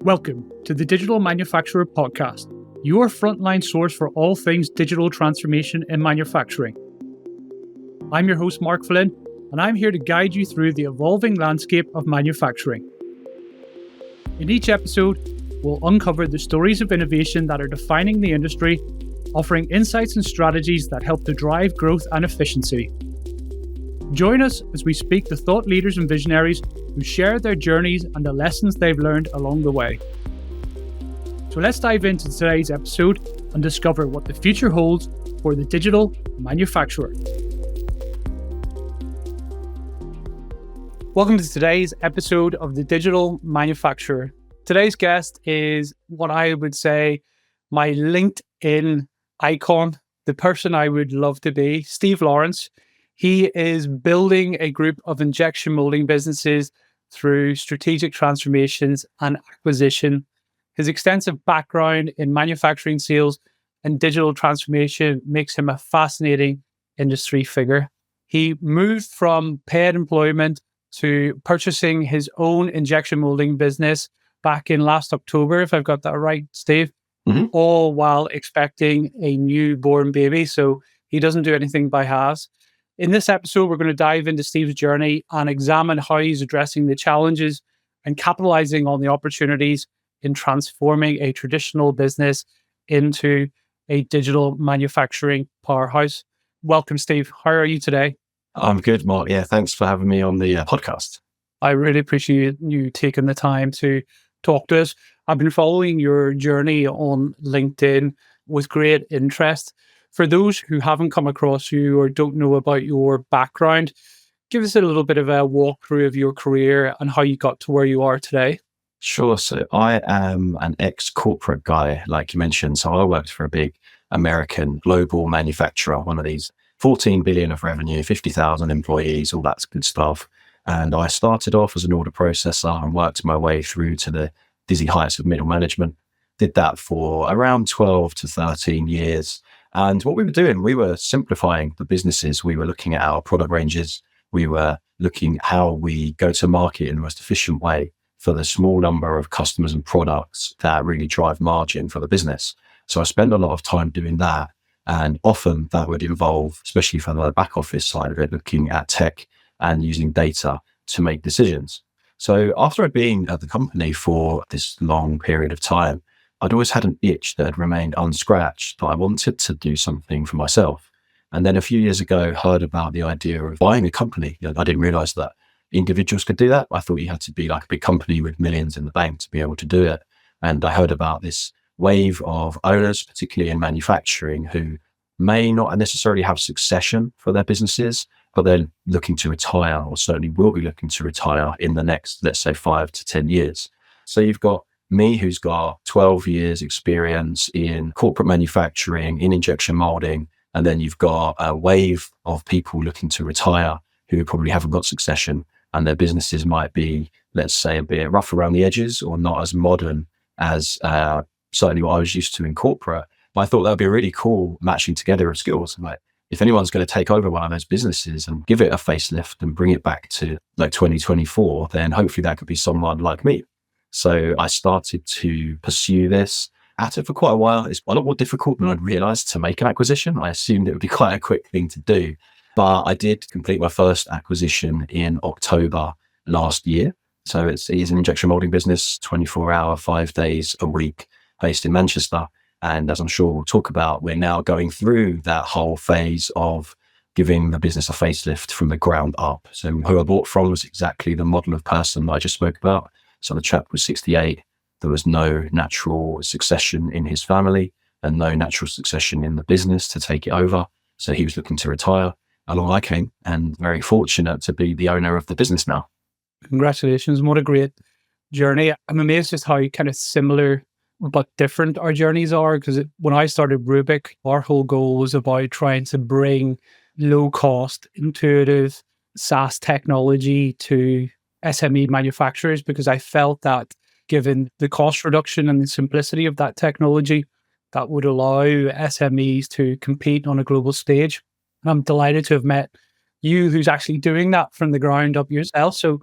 Welcome to the Digital Manufacturer Podcast, your frontline source for all things digital transformation in manufacturing. I'm your host, Mark Flynn, and I'm here to guide you through the evolving landscape of manufacturing. In each episode, we'll uncover the stories of innovation that are defining the industry, offering insights and strategies that help to drive growth and efficiency. Join us as we speak to thought leaders and visionaries who share their journeys and the lessons they've learned along the way. So let's dive into today's episode and discover what the future holds for the digital manufacturer. Welcome to today's episode of the Digital Manufacturer. Today's guest is what I would say my LinkedIn icon, the person I would love to be, Steve Lawrence. He is building a group of injection molding businesses through strategic transformations and acquisition. His extensive background in manufacturing sales and digital transformation makes him a fascinating industry figure. He moved from paid employment to purchasing his own injection molding business back in last October, if I've got that right, Steve, all while expecting a newborn baby. So he doesn't do anything by halves. In this episode, we're going to dive into Steve's journey and examine how he's addressing the challenges and capitalizing on the opportunities in transforming a traditional business into a digital manufacturing powerhouse. Welcome, Steve. How are you today? I'm good, Mark. Yeah, thanks for having me on the podcast. I really appreciate you taking the time to talk to us. I've been following your journey on LinkedIn with great interest. For those who haven't come across you or don't know about your background, give us a little bit of a walkthrough of your career and how you got to where you are today. Sure. So I am an ex-corporate guy, like you mentioned. So I worked for a big American global manufacturer, one of these 14 billion of revenue, 50,000 employees, all that good stuff. And I started off as an order processor and worked my way through to the dizzy heights of middle management. Did that for around 12 to 13 years. And what we were doing, we were simplifying the businesses. We were looking at our product ranges. We were looking at how we go to market in the most efficient way for the small number of customers and products that really drive margin for the business. So I spent a lot of time doing that. And often that would involve, especially for the back office side of it, looking at tech and using data to make decisions. So after I'd been at the company for this long period of time, I'd always had an itch that had remained unscratched, that I wanted to do something for myself. And then a few years ago, heard about the idea of buying a company. I didn't realize that individuals could do that. I thought you had to be like a big company with millions in the bank to be able to do it. And I heard about this wave of owners, particularly in manufacturing, who may not necessarily have succession for their businesses, but they're looking to retire, or certainly will be looking to retire in the next, let's say, 5 to 10 years. So you've got me, who's got 12 years experience in corporate manufacturing, in injection molding, and then you've got a wave of people looking to retire who probably haven't got succession, and their businesses might be, let's say, a bit rough around the edges or not as modern as certainly what I was used to in corporate. But I thought that would be a really cool matching together of skills. Like, if anyone's going to take over one of those businesses and give it a facelift and bring it back to like 2024, then hopefully that could be someone like me. So I started to pursue this at it for quite a while. It's a lot more difficult than I'd realized to make an acquisition. I assumed it would be quite a quick thing to do, but I did complete my first acquisition in October last year. So it's an injection molding business, 24-hour, 5 days a week, based in Manchester. And as I'm sure we'll talk about, we're now going through that whole phase of giving the business a facelift from the ground up. So who I bought from was exactly the model of person that I just spoke about. So the chap was 68. There was no natural succession in his family and no natural succession in the business to take it over. So he was looking to retire. Along I came, and very fortunate to be the owner of the business now. Congratulations. What a great journey. I'm amazed just how kind of similar but different our journeys are, because when I started Rubik, our whole goal was about trying to bring low cost, intuitive SaaS technology to SME manufacturers, because I felt that given the cost reduction and the simplicity of that technology, that would allow SMEs to compete on a global stage. And I'm delighted to have met you, who's actually doing that from the ground up yourself. So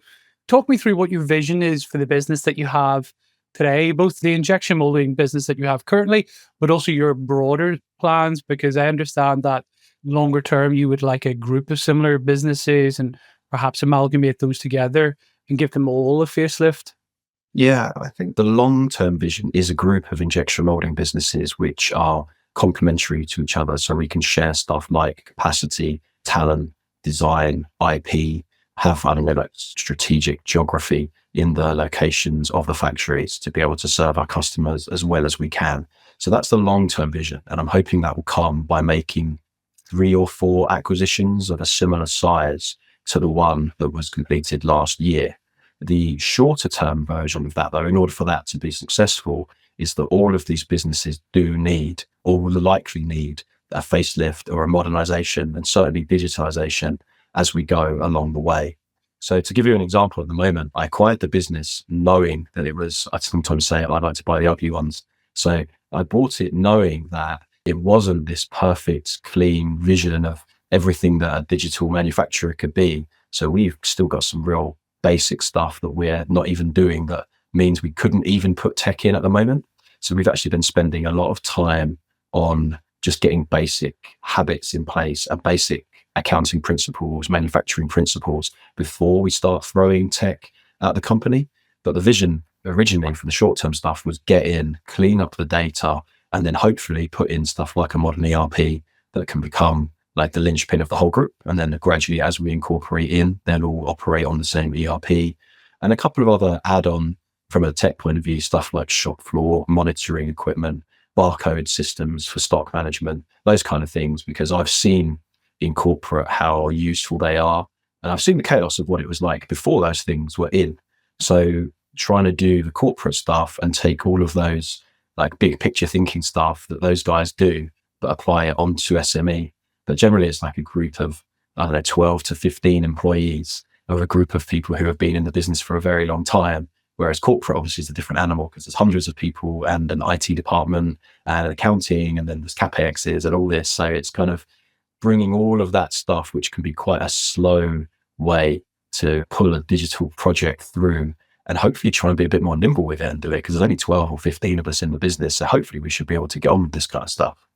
talk me through what your vision is for the business that you have today, both the injection molding business that you have currently, but also your broader plans? Because I understand that longer term, you would like a group of similar businesses and perhaps amalgamate those together and give them all a facelift. Yeah, I think the long-term vision is a group of injection molding businesses which are complementary to each other. So we can share stuff like capacity, talent, design, IP, have, I don't know, like strategic geography in the locations of the factories to be able to serve our customers as well as we can. So that's the long-term vision. And I'm hoping that will come by making 3 or 4 acquisitions of a similar size to the one that was completed last year. The shorter term version of that, though, in order for that to be successful, is that all of these businesses do need, or will likely need, a facelift or a modernization and certainly digitalization as we go along the way. So to give you an example, at the moment, I acquired the business knowing that it was, I sometimes say I'd like to buy the ugly ones. So I bought it knowing that it wasn't this perfect, clean vision of everything that a digital manufacturer could be. So we've still got some real basic stuff that we're not even doing that means we couldn't even put tech in at the moment. So we've actually been spending a lot of time on just getting basic habits in place and basic accounting principles, manufacturing principles before we start throwing tech at the company. But the vision originally for the short-term stuff was get in, clean up the data, and then hopefully put in stuff like a modern ERP that can become like the linchpin of the whole group. And then gradually, as we incorporate in, they'll all operate on the same ERP. And a couple of other add-on from a tech point of view, stuff like shop floor monitoring equipment, barcode systems for stock management, those kind of things, because I've seen in corporate how useful they are. And I've seen the chaos of what it was like before those things were in. So trying to do the corporate stuff and take all of those like big picture thinking stuff that those guys do, but apply it onto SME. But generally it's like a group of, I don't know, 12 to 15 employees, or a group of people who have been in the business for a very long time. Whereas corporate obviously is a different animal because there's hundreds of people and an IT department and accounting, and then there's CapExes and all this. So it's kind of bringing all of that stuff, which can be quite a slow way to pull a digital project through, and hopefully try and be a bit more nimble with it and do it, because there's only 12 or 15 of us in the business. So hopefully we should be able to get on with this kind of stuff.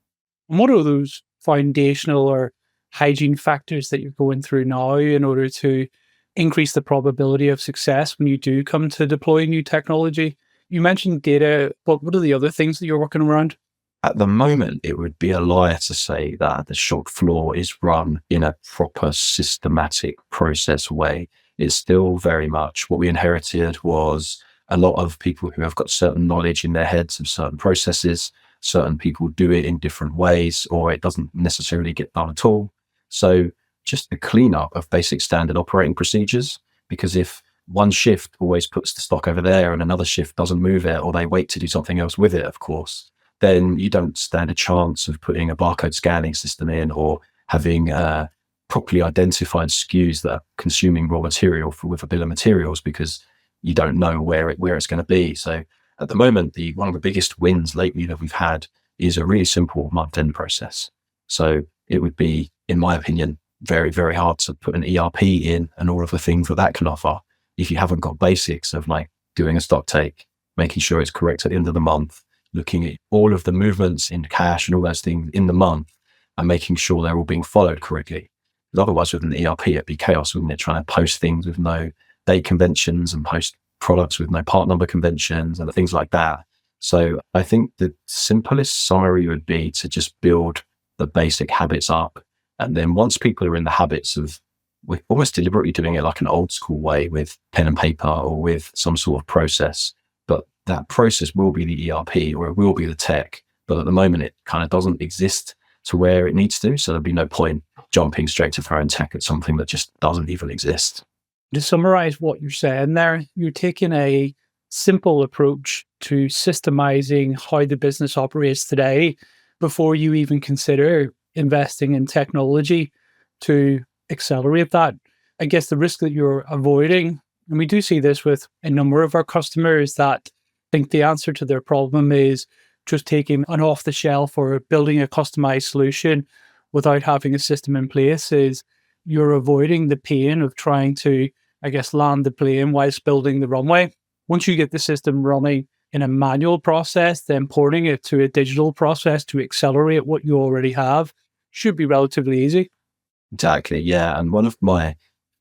And what are those foundational or hygiene factors that you're going through now in order to increase the probability of success when you do come to deploy new technology? You mentioned data, but what are the other things that you're working around? At the moment, it would be a lie to say that the shop floor is run in a proper systematic process way. It's still very much what we inherited was a lot of people who have got certain knowledge in their heads of certain processes. Certain people do it in different ways, or it doesn't necessarily get done at all. So just the cleanup of basic standard operating procedures, because if one shift always puts the stock over there and another shift doesn't move it, or they wait to do something else with it, of course, then you don't stand a chance of putting a barcode scanning system in, or having properly identified SKUs that are consuming raw material with a bill of materials, because you don't know where it's going to be. So at the moment, one of the biggest wins lately that we've had is a really simple month-end process. So it would be, in my opinion, very, very hard to put an ERP in and all of the things that can offer if you haven't got basics of like doing a stock take, making sure it's correct at the end of the month, looking at all of the movements in cash and all those things in the month, and making sure they're all being followed correctly. Because otherwise with an ERP, it'd be chaos, wouldn't it? Trying to post things with no date conventions and post products with no part number conventions and things like that. So I think the simplest summary would be to just build the basic habits up. And then once people are in the habits of, we're almost deliberately doing it like an old school way with pen and paper or with some sort of process, but that process will be the ERP or it will be the tech. But at the moment, it kind of doesn't exist to where it needs to. So there'd be no point jumping straight to throwing tech at something that just doesn't even exist. To summarize what you're saying there, you're taking a simple approach to systemizing how the business operates today before you even consider investing in technology to accelerate that. I guess the risk that you're avoiding, and we do see this with a number of our customers that think the answer to their problem is just taking an off the shelf or building a customized solution without having a system in place, is you're avoiding the pain of trying to, I guess, land the plane whilst building the runway. Once you get the system running, in a manual process, then porting it to a digital process to accelerate what you already have should be relatively easy. Exactly. Yeah. And one of my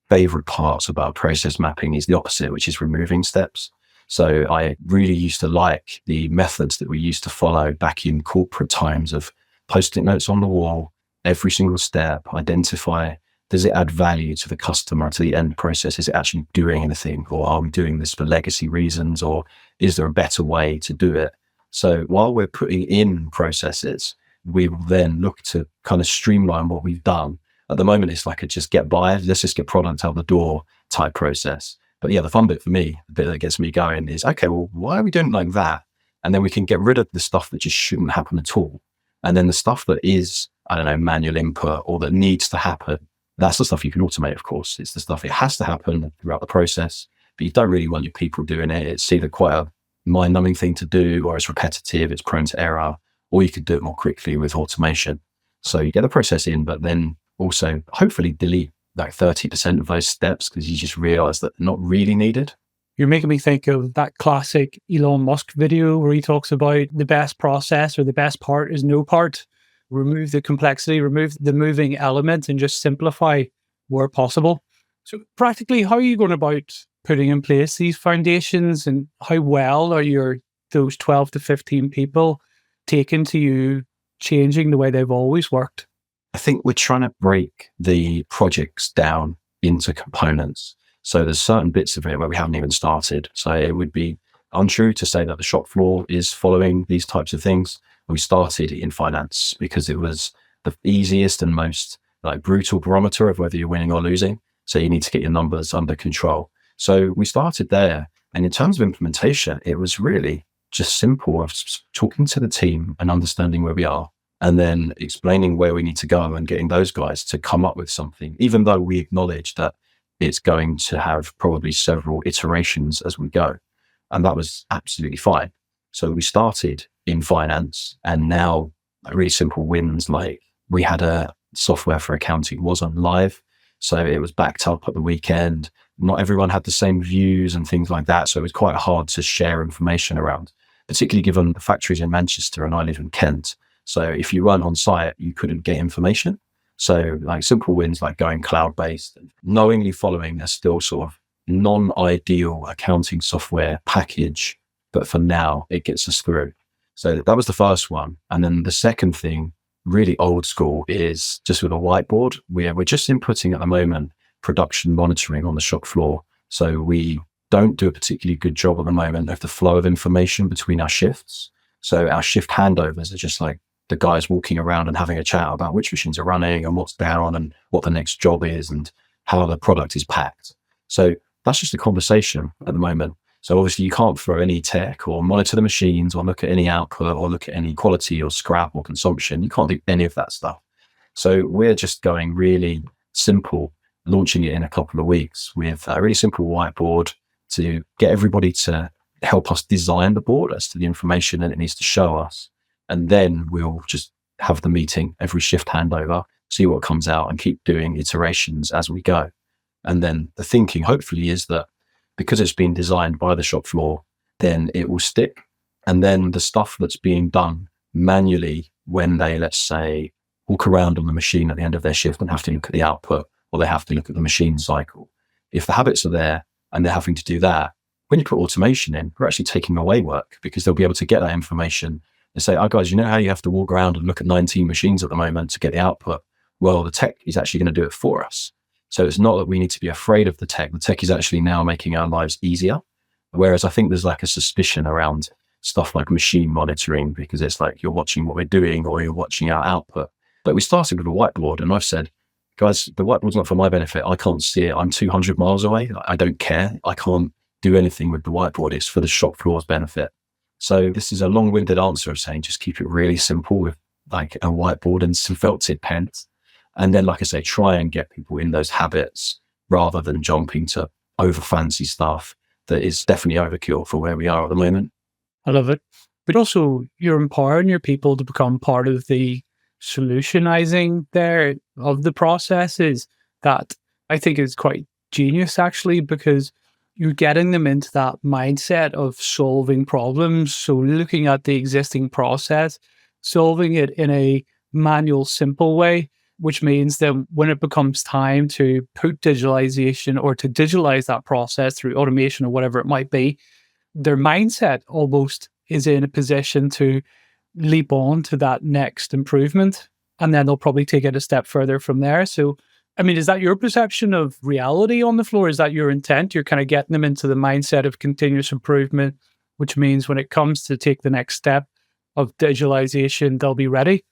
favorite parts about process mapping is the opposite, which is removing steps. So I really used to like the methods that we used to follow back in corporate times of post-it notes on the wall, every single step, identify, does it add value to the customer, to the end process? Is it actually doing anything? Or are we doing this for legacy reasons? Or is there a better way to do it? So while we're putting in processes, we will then look to kind of streamline what we've done. At the moment, it's like a just get by, let's just get product out the door type process. But yeah, the fun bit for me, the bit that gets me going is, okay, well, why are we doing it like that? And then we can get rid of the stuff that just shouldn't happen at all. And then the stuff that is, I don't know, manual input or that needs to happen, that's the stuff you can automate, of course. It's the stuff it has to happen throughout the process, but you don't really want your people doing it. It's either quite a mind-numbing thing to do, or it's repetitive, it's prone to error, or you could do it more quickly with automation. So you get the process in, but then also hopefully delete like 30% of those steps because you just realize that they're not really needed. You're making me think of that classic Elon Musk video where he talks about the best process or the best part is no part. Remove the complexity, remove the moving elements, and just simplify where possible. So practically, how are you going about putting in place these foundations, and how well are those 12 to 15 people taken to you changing the way they've always worked? I think we're trying to break the projects down into components. So there's certain bits of it where we haven't even started. So it would be untrue to say that the shop floor is following these types of things. We started in finance because it was the easiest and most like brutal barometer of whether you're winning or losing. So you need to get your numbers under control. So we started there. And in terms of implementation, it was really just simple of talking to the team and understanding where we are, and then explaining where we need to go and getting those guys to come up with something, even though we acknowledge that it's going to have probably several iterations as we go. And that was absolutely fine. So we started in finance, and now really simple wins, like we had a software for accounting wasn't live. So it was backed up at the weekend. Not everyone had the same views and things like that. So it was quite hard to share information around, particularly given the factories in Manchester and I live in Kent. So if you weren't on site, you couldn't get information. So like simple wins, like going cloud-based, and knowingly following a still sort of non-ideal accounting software package. But for now, it gets us through. So that was the first one. And then the second thing, really old school, is just with a whiteboard. We're just inputting at the moment production monitoring on the shop floor. So we don't do a particularly good job at the moment of the flow of information between our shifts. So our shift handovers are just like the guys walking around and having a chat about which machines are running and what's down and what the next job is and how the product is packed. So that's just a conversation at the moment. So obviously you can't throw any tech or monitor the machines or look at any output or look at any quality or scrap or consumption. You can't do any of that stuff. So we're just going really simple, launching it in a couple of weeks with a really simple whiteboard to get everybody to help us design the board as to the information that it needs to show us. And then we'll just have the meeting, every shift handover, see what comes out and keep doing iterations as we go. And then the thinking hopefully is that because it's been designed by the shop floor, then it will stick. And then the stuff that's being done manually when they, let's say, walk around on the machine at the end of their shift and have to look at the output, or they have to look at the machine cycle. If the habits are there and they're having to do that, when you put automation in, we're actually taking away work because they'll be able to get that information and say, oh guys, you know how you have to walk around and look at 19 machines at the moment to get the output? Well, the tech is actually going to do it for us. So it's not that we need to be afraid of the tech. The tech is actually now making our lives easier. Whereas I think there's like a suspicion around stuff like machine monitoring because it's like you're watching what we're doing or you're watching our output. But we started with a whiteboard and I've said, guys, the whiteboard's not for my benefit. I can't see it. I'm 200 miles away. I don't care. I can't do anything with the whiteboard. It's for the shop floor's benefit. So this is a long-winded answer of saying just keep it really simple with like a whiteboard and some felt tip pens. And then, like I say, try and get people in those habits rather than jumping to over fancy stuff that is definitely overkill for where we are at the moment. I love it. But also you're empowering your people to become part of the solutionizing there of the processes that I think is quite genius actually, because you're getting them into that mindset of solving problems. So looking at the existing process, solving it in a manual, simple way, which means that when it becomes time to put digitalization or to digitalize that process through automation or whatever it might be, their mindset almost is in a position to leap on to that next improvement. And then they'll probably take it a step further from there. So, I mean, is that your perception of reality on the floor? Is that your intent? You're kind of getting them into the mindset of continuous improvement, which means when it comes to take the next step of digitalization, they'll be ready.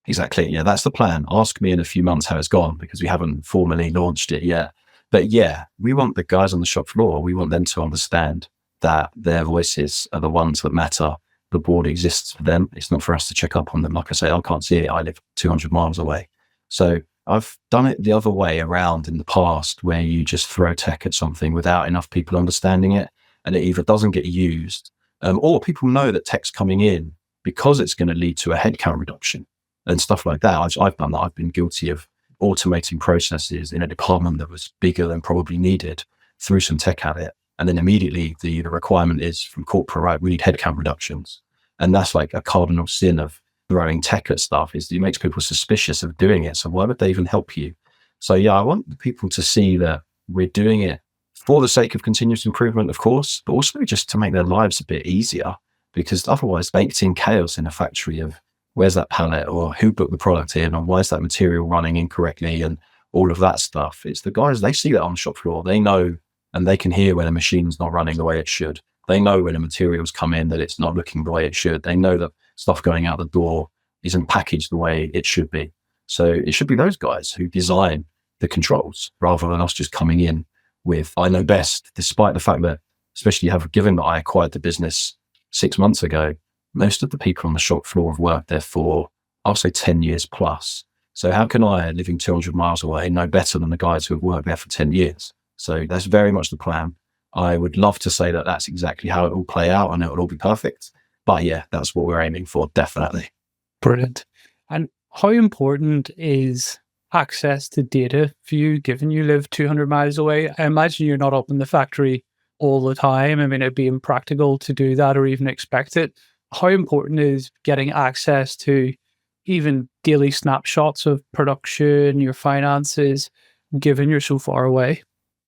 Exactly. Yeah, that's the plan. Ask me in a few months how it's gone because we haven't formally launched it yet. But yeah, we want the guys on the shop floor, we want them to understand that their voices are the ones that matter. The board exists for them. It's not for us to check up on them. Like I say, I can't see it. I live 200 miles away. So I've done it the other way around in the past where you just throw tech at something without enough people understanding it. And it either doesn't get used or people know that tech's coming in because it's going to lead to a headcount reduction and stuff like that. I've done that. I've been guilty of automating processes in a department that was bigger than probably needed, threw some tech at it. And then immediately the requirement is from corporate, right? We need headcount reductions. And that's like a cardinal sin of throwing tech at stuff is it makes people suspicious of doing it. So why would they even help you? So yeah, I want people to see that we're doing it for the sake of continuous improvement, of course, but also just to make their lives a bit easier because otherwise baked in chaos in a factory of where's that pallet or who booked the product in or why is that material running incorrectly and all of that stuff. It's the guys, they see that on the shop floor. They know and they can hear when a machine's not running the way it should. They know when a material's come in that it's not looking the way it should. They know that stuff going out the door isn't packaged the way it should be. So it should be those guys who design the controls rather than us just coming in with, I know best, despite the fact that, especially given that I acquired the business 6 months ago, most of the people on the shop floor have worked there for, I'll say 10 years plus. So how can I, living 200 miles away, know better than the guys who have worked there for 10 years? So that's very much the plan. I would love to say that that's exactly how it will play out and it will all be perfect. But yeah, that's what we're aiming for, definitely. Brilliant. And how important is access to data for you, given you live 200 miles away? I imagine you're not up in the factory all the time. I mean, it'd be impractical to do that or even expect it. How important is getting access to even daily snapshots of production, your finances, given you're so far away?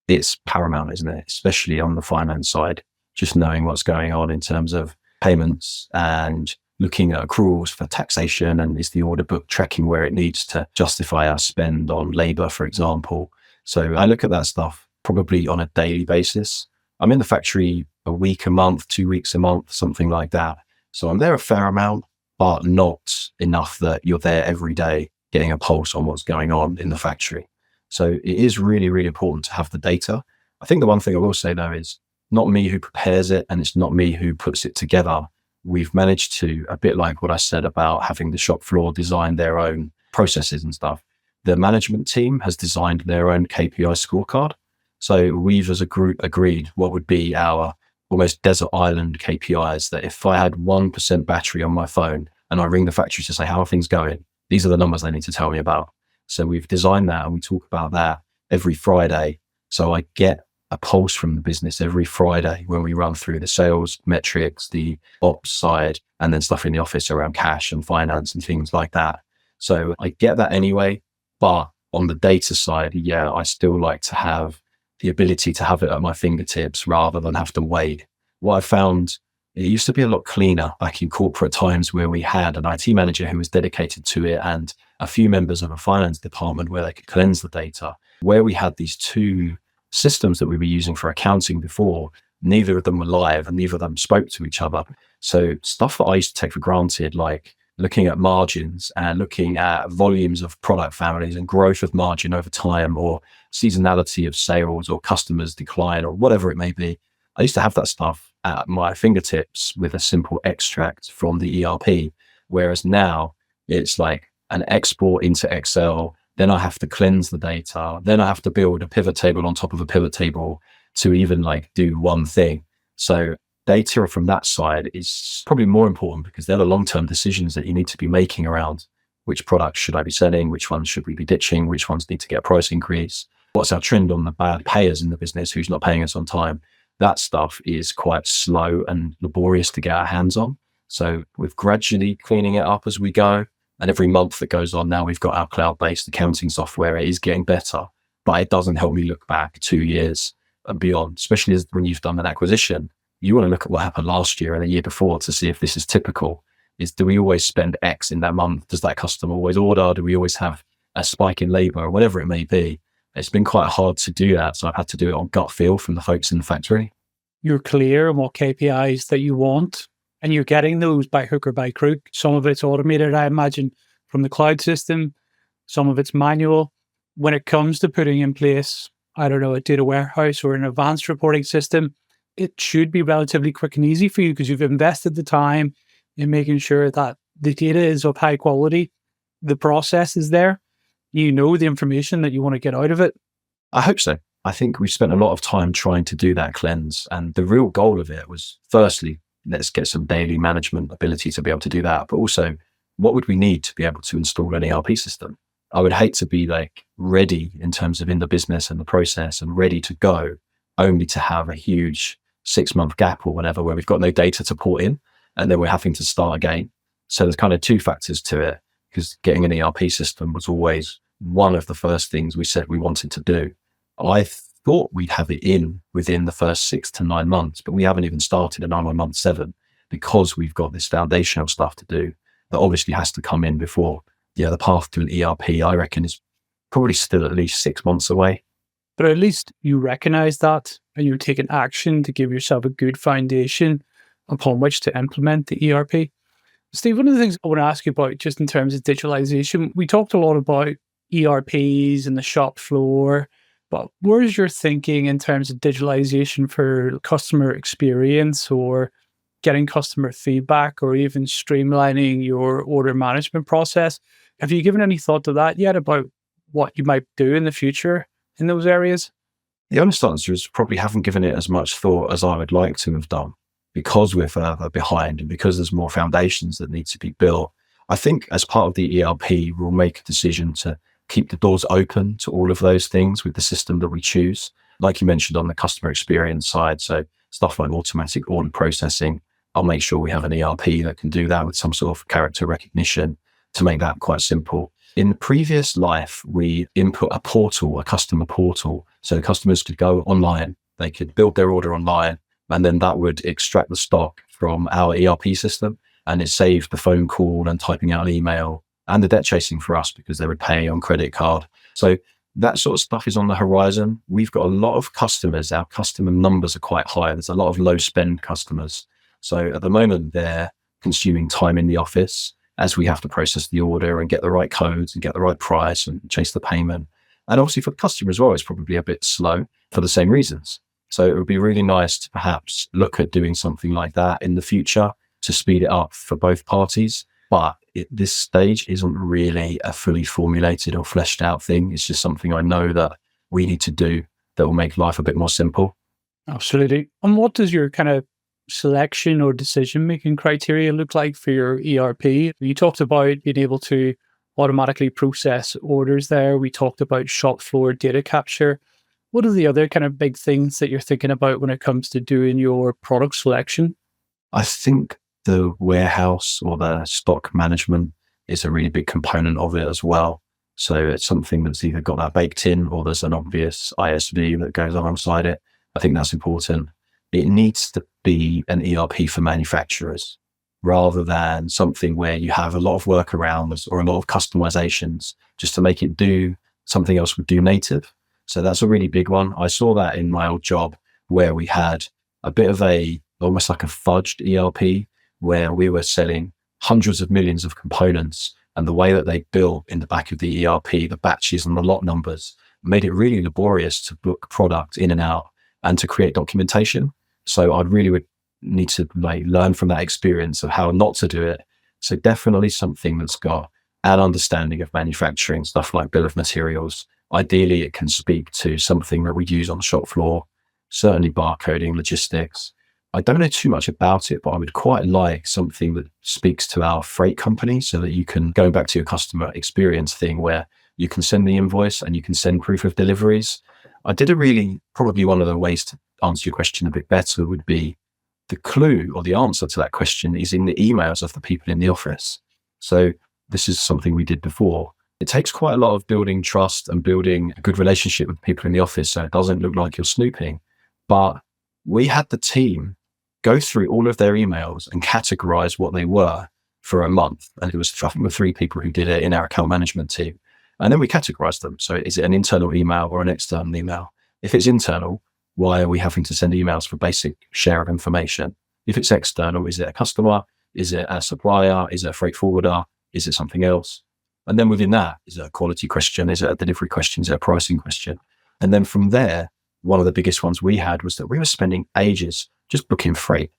It's paramount, isn't it? Especially on the finance side, just knowing what's going on in terms of payments and looking at accruals for taxation and is the order book tracking where it needs to justify our spend on labor, for example. So I look at that stuff probably on a daily basis. I'm in the factory a week, a month, 2 weeks a month, something like that. So I'm there a fair amount, but not enough that you're there every day getting a pulse on what's going on in the factory. So it is really, really important to have the data. I think the one thing I will say though is not me who prepares it and it's not me who puts it together. We've managed to, a bit like what I said about having the shop floor design their own processes and stuff. The management team has designed their own KPI scorecard. So we've as a group agreed what would be our almost desert island KPIs that if I had 1% battery on my phone and I ring the factory to say, how are things going? These are the numbers they need to tell me about. So we've designed that and we talk about that every Friday. So I get a pulse from the business every Friday when we run through the sales metrics, the ops side, and then stuff in the office around cash and finance and things like that. So I get that anyway. But on the data side, yeah, I still like to have the ability to have it at my fingertips rather than have to wait. What I found, it used to be a lot cleaner back in corporate times where we had an IT manager who was dedicated to it and a few members of a finance department where they could cleanse the data. Where we had these two systems that we were using for accounting before, neither of them were live and neither of them spoke to each other. So stuff that I used to take for granted, like looking at margins and looking at volumes of product families and growth of margin over time or seasonality of sales or customers decline or whatever it may be. I used to have that stuff at my fingertips with a simple extract from the ERP. Whereas now it's like an export into Excel. Then I have to cleanse the data. Then I have to build a pivot table on top of a pivot table to even like do one thing. So data from that side is probably more important because they're the long-term decisions that you need to be making around which products should I be selling, which ones should we be ditching, which ones need to get a price increase, what's our trend on the bad payers in the business, who's not paying us on time. that stuff is quite slow and laborious to get our hands on. So we're gradually cleaning it up as we go. And every month that goes on now, we've got our cloud-based accounting software. It is getting better, but it doesn't help me look back 2 years and beyond, especially when you've done an acquisition. You want to look at what happened last year and the year before to see if this is typical. Do we always spend X in that month? Does that customer always order? Do we always have a spike in labor or whatever it may be? It's been quite hard to do that. So I've had to do it on gut feel from the folks in the factory. You're clear on what KPIs that you want, and you're getting those by hook or by crook. Some of it's automated, I imagine, from the cloud system. Some of it's manual. When it comes to putting in place, I don't know, a data warehouse or an advanced reporting system, it should be relatively quick and easy for you because you've invested the time in making sure that the data is of high quality. The process is there. You know the information that you want to get out of it. I hope so. I think we've spent a lot of time trying to do that cleanse. And the real goal of it was, firstly, let's get some daily management ability to be able to do that. But also, what would we need to be able to install an ERP system? I would hate to be like ready in terms of in the business and the process and ready to go, only to have a huge 6-month gap or whatever where we've got no data to port in and then we're having to start again. So there's kind of two factors to it, because getting an ERP system was always one of the first things we said we wanted to do. I thought we'd have it in within the first 6 to 9 months, but we haven't even started, and I'm on month 7 because we've got this foundational stuff to do that obviously has to come in before. Yeah, the path to an ERP, I reckon, is probably still at least 6 months away. But at least you recognize that and you're taking action to give yourself a good foundation upon which to implement the ERP. Steve, one of the things I want to ask you about just in terms of digitalization, we talked a lot about ERPs and the shop floor, but where's your thinking in terms of digitalization for customer experience or getting customer feedback or even streamlining your order management process? Have you given any thought to that yet about what you might do in the future in those areas? The honest answer is probably haven't given it as much thought as I would like to have done because we're further behind and because there's more foundations that need to be built. I think as part of the ERP, we'll make a decision to keep the doors open to all of those things with the system that we choose. Like you mentioned on the customer experience side, so stuff like automatic order processing, I'll make sure we have an ERP that can do that with some sort of character recognition to make that quite simple. In the previous life, we input a portal, a customer portal, so customers could go online, they could build their order online, and then that would extract the stock from our ERP system, and it saved the phone call and typing out an email and the debt chasing for us because they would pay on credit card. So that sort of stuff is on the horizon. We've got a lot of customers. Our customer numbers are quite high. There's a lot of low spend customers. So at the moment, they're consuming time in the office as we have to process the order and get the right codes and get the right price and chase the payment. And obviously for the customer as well, it's probably a bit slow for the same reasons. So it would be really nice to perhaps look at doing something like that in the future to speed it up for both parties. But at this stage isn't really a fully formulated or fleshed out thing. It's just something I know that we need to do that will make life a bit more simple. Absolutely. And what does your kind of selection or decision-making criteria look like for your ERP? You talked about being able to automatically process orders there. We talked about shop floor data capture. What are the other kind of big things that you're thinking about when it comes to doing your product selection? I think the warehouse or the stock management is a really big component of it as well. So it's something that's either got that baked in or there's an obvious ISV that goes alongside it. I think that's important. It needs to be an ERP for manufacturers rather than something where you have a lot of workarounds or a lot of customizations just to make it do something else would do native. So that's a really big one. I saw that in my old job where we had a bit of almost like a fudged ERP where we were selling hundreds of millions of components, and the way that they built in the back of the ERP, the batches and the lot numbers made it really laborious to book product in and out and to create documentation. So I really would need to learn from that experience of how not to do it. So definitely something that's got an understanding of manufacturing, stuff like bill of materials. Ideally, it can speak to something that we use on the shop floor, certainly barcoding, logistics. I don't know too much about it, but I would quite like something that speaks to our freight company so that you can, going back to your customer experience thing where you can send the invoice and you can send proof of deliveries. I did probably one of the ways to answer your question a bit better would be the clue or the answer to that question is in the emails of the people in the office. So this is something we did before. It takes quite a lot of building trust and building a good relationship with people in the office so it doesn't look like you're snooping. But we had the team go through all of their emails and categorize what they were for a month. And it was, I think, 3 people who did it in our account management team. And then we categorized them. So is it an internal email or an external email? If it's internal, why are we having to send emails for basic share of information? If it's external, is it a customer? Is it a supplier? Is it a freight forwarder? Is it something else? And then within that, is it a quality question? Is it a delivery question? Is it a pricing question? And then from there, one of the biggest ones we had was that we were spending ages just booking freight.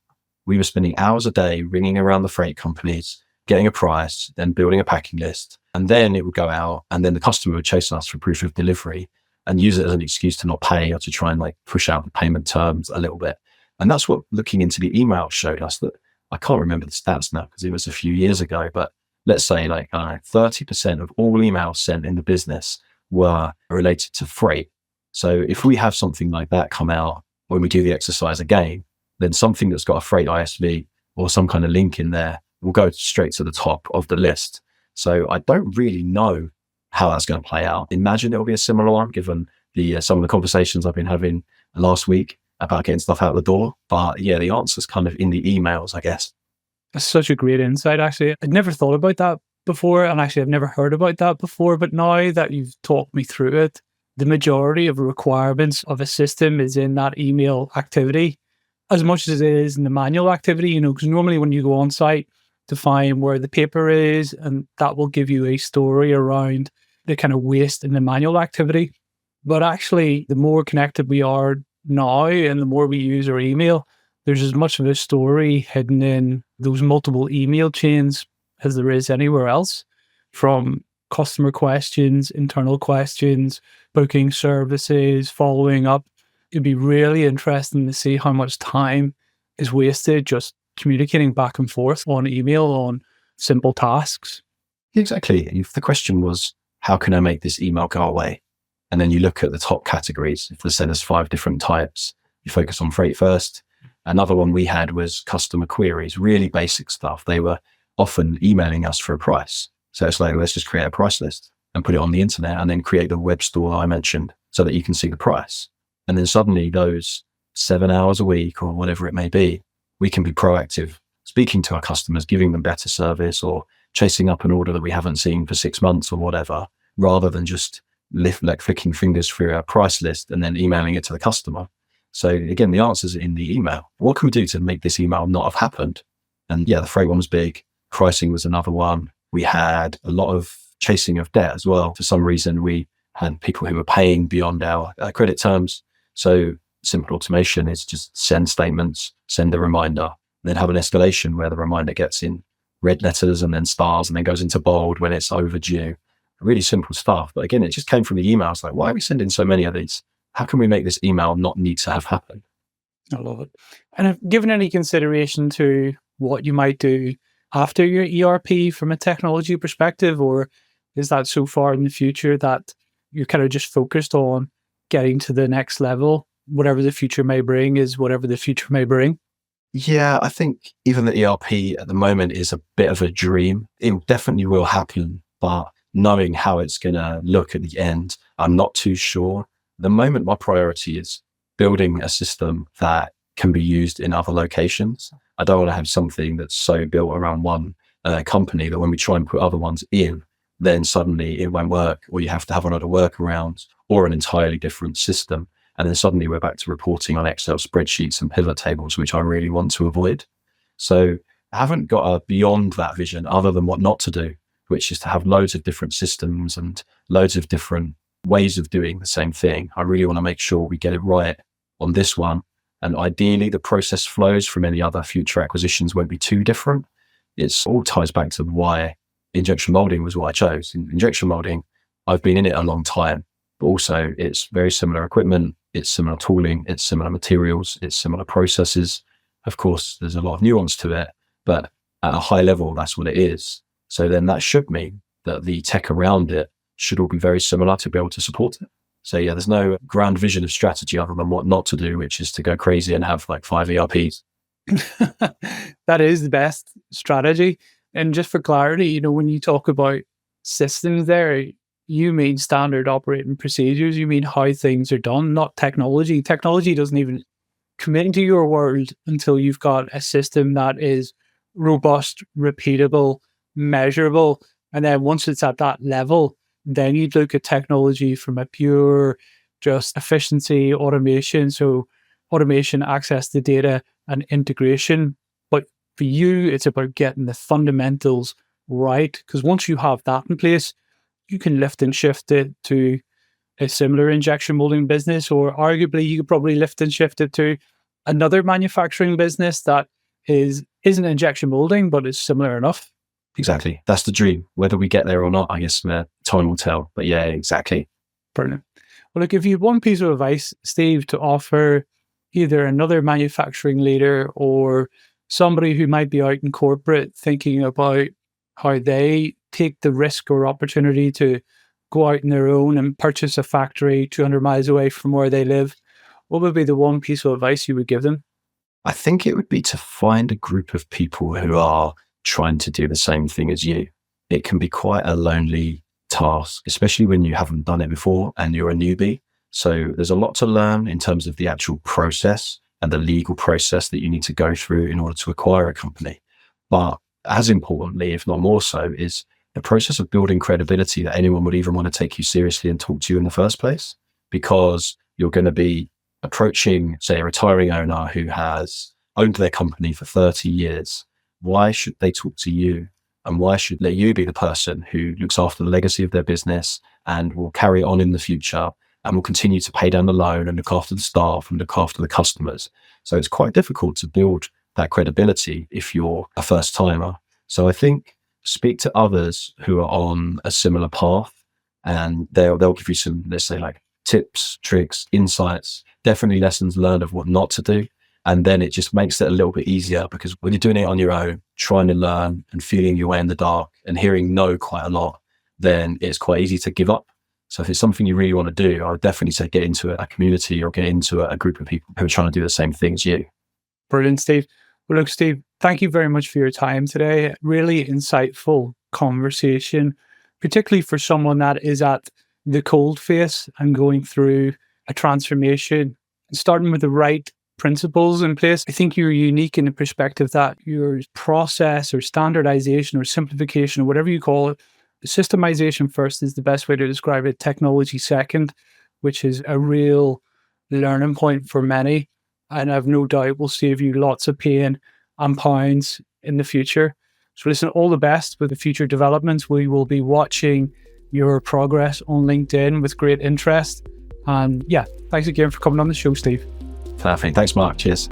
We were spending hours a day ringing around the freight companies, getting a price, then building a packing list. And then it would go out and then the customer would chase us for proof of delivery and use it as an excuse to not pay or to try and push out the payment terms a little bit. And that's what looking into the email showed us. That I can't remember the stats now because it was a few years ago, but let's say 30% of all emails sent in the business were related to freight. So if we have something like that come out when we do the exercise again, then something that's got a freight ISV or some kind of link in there will go straight to the top of the list. So I don't really know how that's going to play out. Imagine it'll be a similar one given the some of the conversations I've been having last week about getting stuff out the door. But yeah, the answer's kind of in the emails, I guess. That's such a great insight, actually. I'd never thought about that before, and actually I've never heard about that before, but now that you've talked me through it, the majority of requirements of a system is in that email activity as much as it is in the manual activity, because normally when you go on site to find where the paper is, and that will give you a story around the kind of waste in the manual activity. But actually, the more connected we are now and the more we use our email, there's as much of a story hidden in those multiple email chains as there is anywhere else, from customer questions, internal questions, booking services, following up. It'd be really interesting to see how much time is wasted just communicating back and forth on email on simple tasks. Exactly. If the question was, how can I make this email go away? And then you look at the top categories. If there's 5 different types, you focus on freight first. Another one we had was customer queries, really basic stuff. They were often emailing us for a price. So it's like, let's just create a price list and put it on the internet and then create the web store I mentioned so that you can see the price. And then suddenly those 7 hours a week or whatever it may be, we can be proactive, speaking to our customers, giving them better service or chasing up an order that we haven't seen for 6 months or whatever, rather than just flicking fingers through our price list and then emailing it to the customer. So again, the answer's in the email. What can we do to make this email not have happened? And yeah, the freight one was big. Pricing was another one. We had a lot of chasing of debt as well. For some reason, we had people who were paying beyond our credit terms. So simple automation is just send statements, send a reminder, then have an escalation where the reminder gets in red letters and then stars and then goes into bold when it's overdue. Really simple stuff. But again, it just came from the emails. Like, why are we sending so many of these? How can we make this email not need to have happened? I love it. And have you given any consideration to what you might do after your ERP from a technology perspective, or is that so far in the future that you're kind of just focused on getting to the next level? Whatever the future may bring is whatever the future may bring. Yeah, I think even the ERP at the moment is a bit of a dream. It definitely will happen, but knowing how it's going to look at the end, I'm not too sure. At the moment, my priority is building a system that can be used in other locations. I don't want to have something that's so built around one company that when we try and put other ones in, then suddenly it won't work, or you have to have another workaround or an entirely different system. And then suddenly we're back to reporting on Excel spreadsheets and pivot tables, which I really want to avoid. So I haven't got a beyond that vision other than what not to do, which is to have loads of different systems and loads of different ways of doing the same thing. I really want to make sure we get it right on this one. And ideally, the process flows from any other future acquisitions won't be too different. It's all ties back to why injection molding was what I chose. In injection molding, I've been in it a long time, but also it's very similar equipment, it's similar tooling, it's similar materials, it's similar processes. Of course, there's a lot of nuance to it, but at a high level, that's what it is. So then that should mean that the tech around it should all be very similar to be able to support it. So yeah, there's no grand vision of strategy other than what not to do, which is to go crazy and have like 5 ERPs. That is the best strategy. And just for clarity, when you talk about systems there, you mean standard operating procedures. You mean how things are done, not technology. Technology doesn't even come into your world until you've got a system that is robust, repeatable, measurable. And then once it's at that level, then you look at technology from a pure just efficiency, automation. So automation, access to data, and integration. But for you, it's about getting the fundamentals right. Because once you have that in place, you can lift and shift it to a similar injection molding business, or arguably you could probably lift and shift it to another manufacturing business that isn't injection molding, but is similar enough. Exactly. That's the dream. Whether we get there or not, I guess time will tell. But yeah, exactly. Brilliant. Well, look, if you had one piece of advice, Steve, to offer either another manufacturing leader or somebody who might be out in corporate thinking about how they take the risk or opportunity to go out on their own and purchase a factory 200 miles away from where they live, what would be the one piece of advice you would give them? I think it would be to find a group of people who are trying to do the same thing as you. It can be quite a lonely task, especially when you haven't done it before and you're a newbie. So there's a lot to learn in terms of the actual process and the legal process that you need to go through in order to acquire a company. But as importantly, if not more so, is the process of building credibility that anyone would even want to take you seriously and talk to you in the first place, because you're going to be approaching, say, a retiring owner who has owned their company for 30 years. Why should they talk to you? And why should you be the person who looks after the legacy of their business and will carry on in the future and will continue to pay down the loan and look after the staff and look after the customers? So it's quite difficult to build that credibility if you're a first timer. So I think speak to others who are on a similar path, and they'll give you some, let's say, like tips, tricks, insights, definitely lessons learned of what not to do. And then it just makes it a little bit easier, because when you're doing it on your own, trying to learn and feeling your way in the dark and hearing no quite a lot, then it's quite easy to give up. So if it's something you really want to do, I would definitely say get into a community or get into a group of people who are trying to do the same thing as you. Brilliant, Steve. Well, look, Steve, thank you very much for your time today. Really insightful conversation, particularly for someone that is at the cold face and going through a transformation, starting with the right principles in place. I think you're unique in the perspective that your process or standardization or simplification or whatever you call it, systemization first is the best way to describe it, technology second, which is a real learning point for many. And I've no doubt will save you lots of pain and pounds in the future. So listen, all the best with the future developments. We will be watching your progress on LinkedIn with great interest. And yeah, thanks again for coming on the show, Steve. Perfect. Thanks, Mark. Cheers.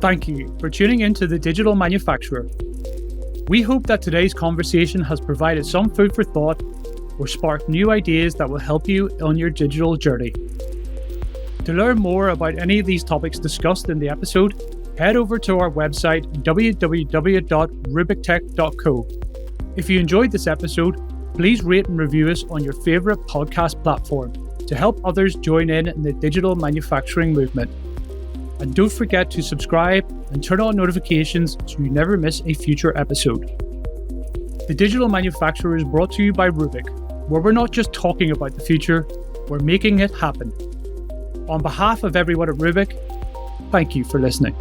Thank you for tuning into The Digital Manufacturer. We hope that today's conversation has provided some food for thought or sparked new ideas that will help you on your digital journey. To learn more about any of these topics discussed in the episode, head over to our website, www.rubiktech.co. If you enjoyed this episode, please rate and review us on your favorite podcast platform to help others join in the digital manufacturing movement. And don't forget to subscribe and turn on notifications so you never miss a future episode. The Digital Manufacturer is brought to you by Rubik, where we're not just talking about the future, we're making it happen. On behalf of everyone at Rubik, thank you for listening.